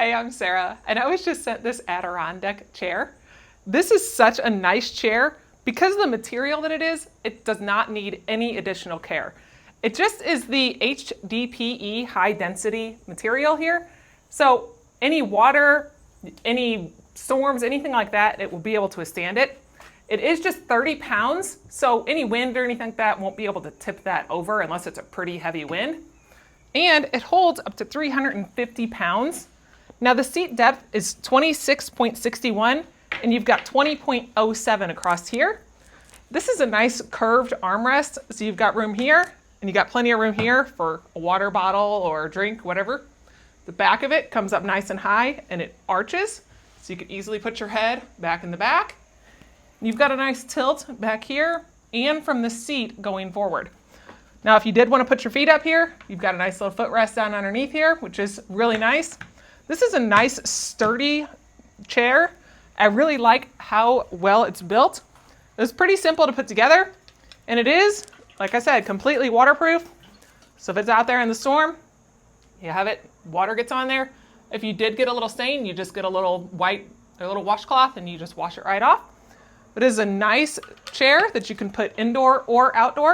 Hey, I'm Sarah, and I was just sent this Adirondack chair. This is such a nice chair. Because of the material that it does not need any additional care. It just is the HDPE high density material here. So any water, any storms, anything like that, it will be able to withstand it. It is just 30 pounds, so any wind or anything like that won't be able to tip that over unless it's a pretty heavy wind. And it holds up to 350 pounds. Now the seat depth is 26.61 and you've got 20.07 across here. This is a nice curved armrest, so you've got room here and you got plenty of room here for a water bottle or a drink, whatever. The back of it comes up nice and high and it arches, so you can easily put your head back in the back. You've got a nice tilt back here and from the seat going forward. Now, if you did want to put your feet up here, you've got a nice little footrest down underneath here, which is really nice. This is a nice sturdy chair. I really like how well it's built. It's pretty simple to put together, and it is, like I said, completely waterproof. So if it's out there in the storm, you have it, water gets on there. If you did get a little stain, you just get a little washcloth and you just wash it right off. But it is a nice chair that you can put indoor or outdoor.